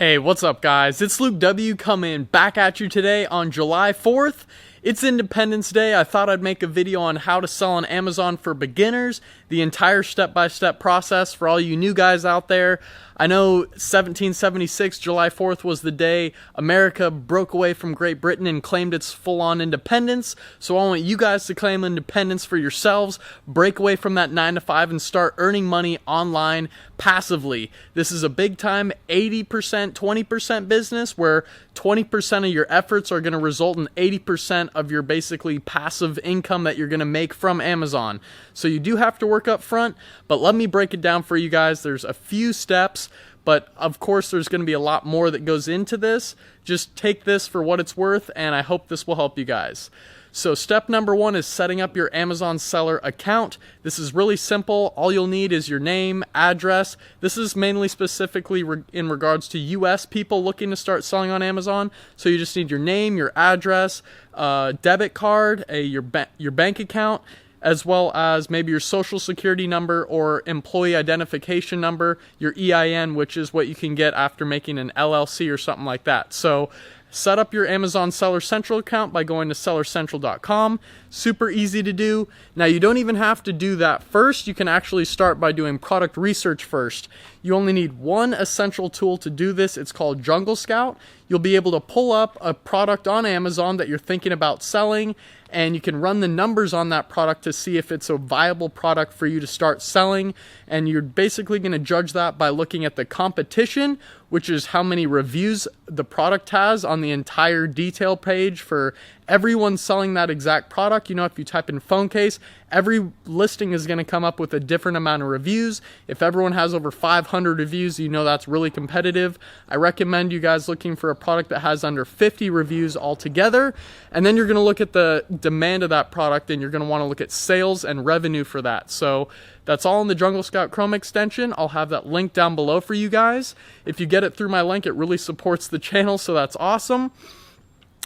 Hey, what's up guys? It's Luke W coming back at you today on July 4th. It's Independence Day. I thought I'd make a video on how to sell on Amazon for beginners, the entire step-by-step process for all you new guys out there. I know 1776, July 4th was the day America broke away from Great Britain and claimed its full-on independence. So I want you guys to claim independence for yourselves, break away from that 9-to-5 and start earning money online passively. This is a big time 80%, 20% business where 20% of your efforts are going to result in 80% of your basically passive income that you're going to make from Amazon. So you do have to work up front, but let me break it down for you guys. There's a few steps, but of course there's going to be a lot more that goes into this. Just take this for what it's worth, and I hope this will help you guys. So step number one is setting up your Amazon seller account. This is really simple. All you'll need is your name, address. This is mainly specifically in regards to US people looking to start selling on Amazon. So you just need your name, your address, debit card, your bank account, as well as maybe your social security number or employee identification number, your EIN, which is what you can get after making an LLC or something like that. So set up your Amazon Seller Central account by going to sellercentral.com. Super easy to do. Now you don't even have to do that first. You can actually start by doing product research first. You only need one essential tool to do this. It's called Jungle Scout. You'll be able to pull up a product on Amazon that you're thinking about selling, and you can run the numbers on that product to see if it's a viable product for you to start selling. And you're basically going to judge that by looking at the competition, which is how many reviews the product has on the entire detail page for everyone selling that exact product. You know, if you type in phone case, every listing is going to come up with a different amount of reviews. If everyone has over 500 reviews, you know that's really competitive. I recommend you guys looking for a product that has under 50 reviews altogether. And then you're going to look at the demand of that product, and you're going to want to look at sales and revenue for that. So that's all in the Jungle Scout Chrome extension. I'll have that link down below for you guys. If you get it through my link, it really supports the channel, so that's awesome.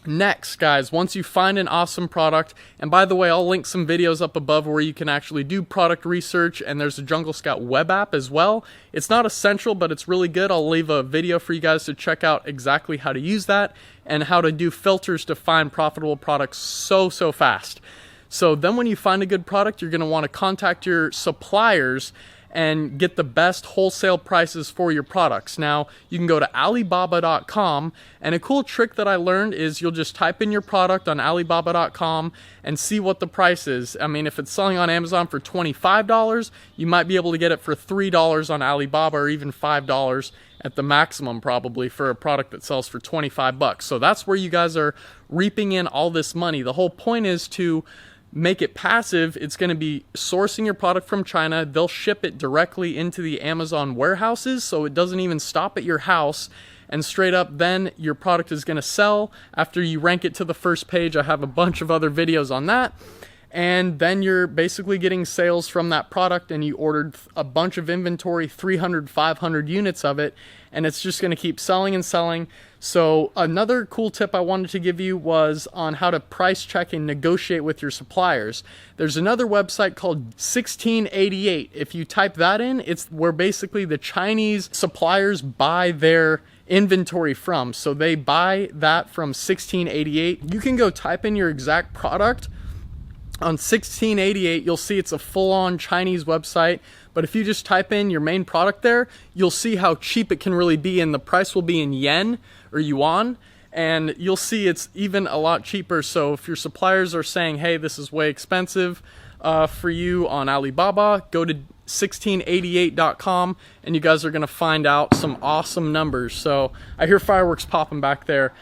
Next, guys, once you find an awesome product, and by the way, I'll link some videos up above where you can actually do product research, and there's a Jungle Scout web app as well. It's not essential, but it's really good. I'll leave a video for you guys to check out exactly how to use that and how to do filters to find profitable products so fast. So then when you find a good product, you're going to want to contact your suppliers and get the best wholesale prices for your products. Now, you can go to Alibaba.com, and a cool trick that I learned is you'll just type in your product on Alibaba.com and see what the price is. I mean, if it's selling on Amazon for $25, you might be able to get it for $3 on Alibaba, or even $5 at the maximum probably for a product that sells for 25 bucks. So that's where you guys are reaping in all this money. The whole point is to make it passive. It's going to be sourcing your product from China. They'll ship it directly into the Amazon warehouses, so it doesn't even stop at your house. And straight up, then your product is going to sell after you rank it to the first page. I have a bunch of other videos on that. And then you're basically getting sales from that product, and you ordered a bunch of inventory, 300, 500 units of it, and it's just going to keep selling and selling. So another cool tip I wanted to give you was on how to price check and negotiate with your suppliers. There's another website called 1688. If you type that in, it's where basically the Chinese suppliers buy their inventory from. So they buy that from 1688. You can go type in your exact product on 1688. You'll see it's a full-on Chinese website, but if you just type in your main product there, you'll see how cheap it can really be, and the price will be in yen or yuan, and you'll see it's even a lot cheaper. So if your suppliers are saying, hey, this is way expensive for you on Alibaba, go to 1688.com, and you guys are going to find out some awesome numbers. So I hear fireworks popping back there.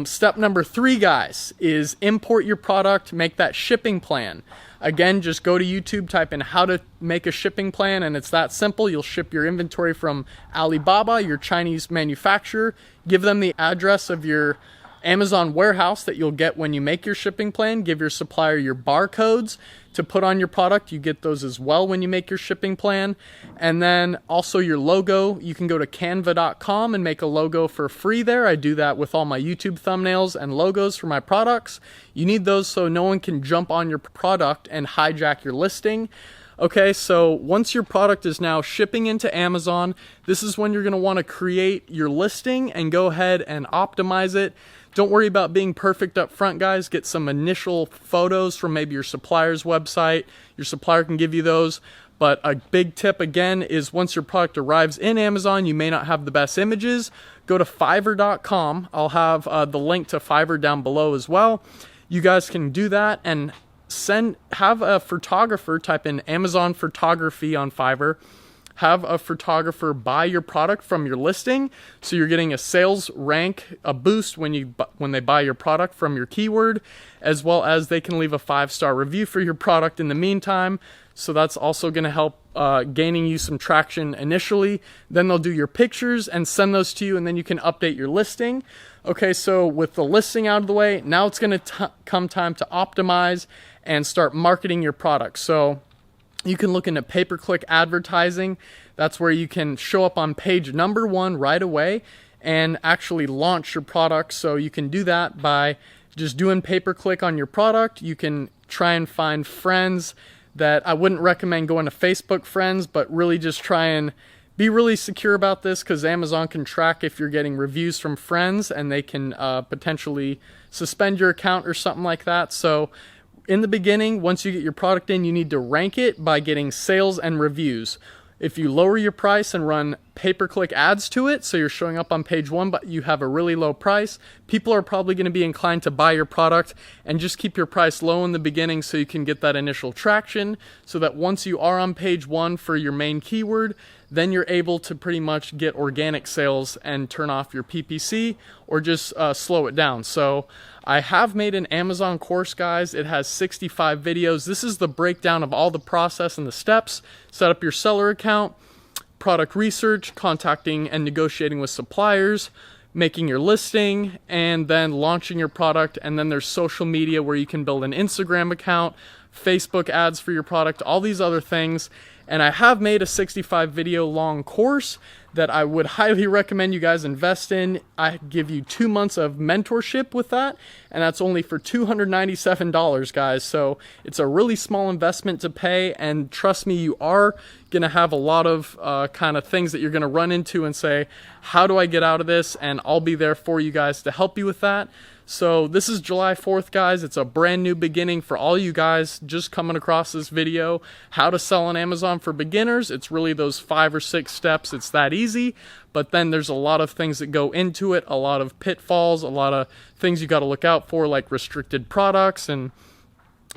Step number 3, guys, is import your product, make that shipping plan. Again, just go to YouTube, type in how to make a shipping plan, and it's that simple. You'll ship your inventory from Alibaba, your Chinese manufacturer, give them the address of your Amazon warehouse that you'll get when you make your shipping plan, give your supplier your barcodes to put on your product. You get those as well when you make your shipping plan. And then also your logo. You can go to canva.com and make a logo for free there. I do that with all my YouTube thumbnails and logos for my products. You need those so no one can jump on your product and hijack your listing. Okay, so once your product is now shipping into Amazon, this is when you're going to want to create your listing and go ahead and optimize it. Don't worry about being perfect up front, guys. Get some initial photos from maybe your supplier's website. Your supplier can give you those. But a big tip, again, is once your product arrives in Amazon, you may not have the best images. Go to Fiverr.com. I'll have the link to Fiverr down below as well. You guys can do that and have a photographer, type in Amazon photography on Fiverr. Have a photographer buy your product from your listing, so you're getting a sales rank, a boost when they buy your product from your keyword, as well as they can leave a 5-star review for your product in the meantime. So that's also going to help gaining you some traction initially. Then they'll do your pictures and send those to you, and then you can update your listing. Okay, so with the listing out of the way, now it's going to come time to optimize and start marketing your product. So you can look into pay-per-click advertising. That's where you can show up on page number 1 right away and actually launch your product. So you can do that by just doing pay-per-click on your product. You can try and find friends that I wouldn't recommend going to Facebook friends, but really just try and be really secure about this, because Amazon can track if you're getting reviews from friends, and they can potentially suspend your account or something like that. So in the beginning, once you get your product in, you need to rank it by getting sales and reviews. If you lower your price and run pay-per-click ads to it, so you're showing up on page 1, but you have a really low price, people are probably going to be inclined to buy your product, and just keep your price low in the beginning so you can get that initial traction, so that once you are on page 1 for your main keyword, then you're able to pretty much get organic sales and turn off your PPC or just slow it down. So I have made an Amazon course, guys. It has 65 videos. This is the breakdown of all the process and the steps. Set up your seller account, product research, contacting and negotiating with suppliers, making your listing, and then launching your product. And then there's social media where you can build an Instagram account, Facebook ads for your product, all these other things. And I have made a 65 video long course that I would highly recommend you guys invest in. I give you 2 months of mentorship with that, and that's only for $297, guys. So it's a really small investment to pay, and trust me, you are going to have a lot of kind of things that you're going to run into and say, how do I get out of this? And I'll be there for you guys to help you with that. So this is July 4th, guys. It's a brand new beginning for all you guys just coming across this video. How to sell on Amazon for beginners. It's really those 5 or 6 steps. It's that easy. But then there's a lot of things that go into it, a lot of pitfalls, a lot of things you got to look out for, like restricted products. And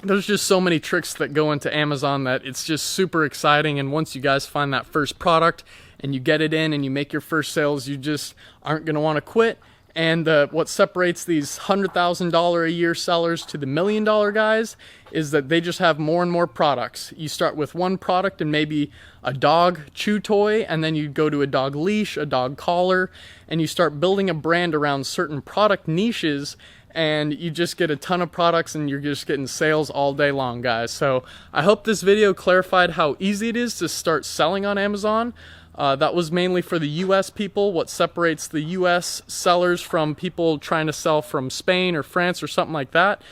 there's just so many tricks that go into Amazon that it's just super exciting. And once you guys find that first product and you get it in and you make your first sales, you just aren't going to want to quit. And what separates these $100,000 a year sellers to the $1 million guys is that they just have more and more products. You start with one product and maybe a dog chew toy, and then you go to a dog leash, a dog collar, and you start building a brand around certain product niches, and you just get a ton of products and you're just getting sales all day long, guys. So I hope this video clarified how easy it is to start selling on Amazon. That was mainly for the US people. What separates the US sellers from people trying to sell from Spain or France or something like that.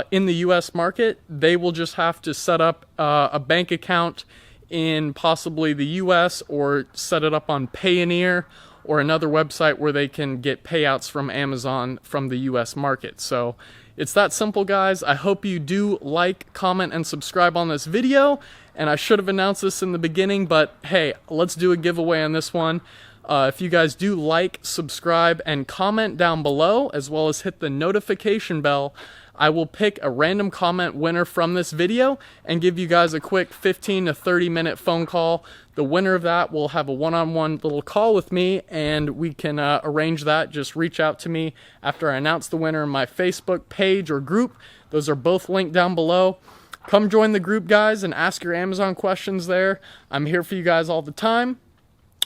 In the US market, they will just have to set up a bank account in possibly the US or set it up on Payoneer or another website where they can get payouts from Amazon from the US market. So it's that simple, guys. I hope you do like, comment, and subscribe on this video. And I should have announced this in the beginning, but hey, let's do a giveaway on this one. If you guys do like, subscribe, and comment down below, as well as hit the notification bell, I will pick a random comment winner from this video and give you guys a quick 15 to 30 minute phone call. The winner of that will have a one-on-one little call with me, and we can arrange that. Just reach out to me after I announce the winner in my Facebook page or group. Those are both linked down below. Come join the group, guys, and ask your Amazon questions there. I'm here for you guys all the time.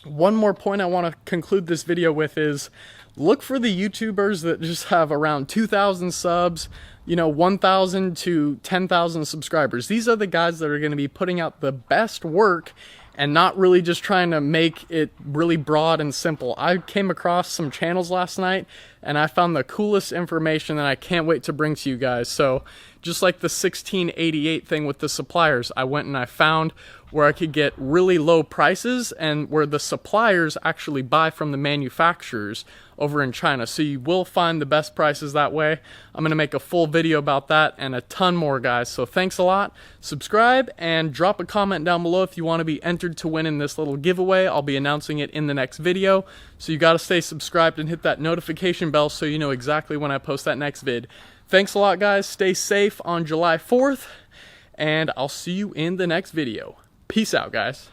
One more point I want to conclude this video with is look for the YouTubers that just have around 2,000 subs, 1,000 to 10,000 subscribers. These are the guys that are going to be putting out the best work and not really just trying to make it really broad and simple. I came across some channels last night and I found the coolest information that I can't wait to bring to you guys. So just like the 1688 thing with the suppliers. I went and I found where I could get really low prices and where the suppliers actually buy from the manufacturers over in China. So you will find the best prices that way. I'm going to make a full video about that and a ton more, guys. So thanks a lot. Subscribe and drop a comment down below if you want to be entered to win in this little giveaway. I'll be announcing it in the next video. So you got to stay subscribed and hit that notification bell so you know exactly when I post that next vid. Thanks a lot, guys. Stay safe on July 4th, and I'll see you in the next video. Peace out, guys.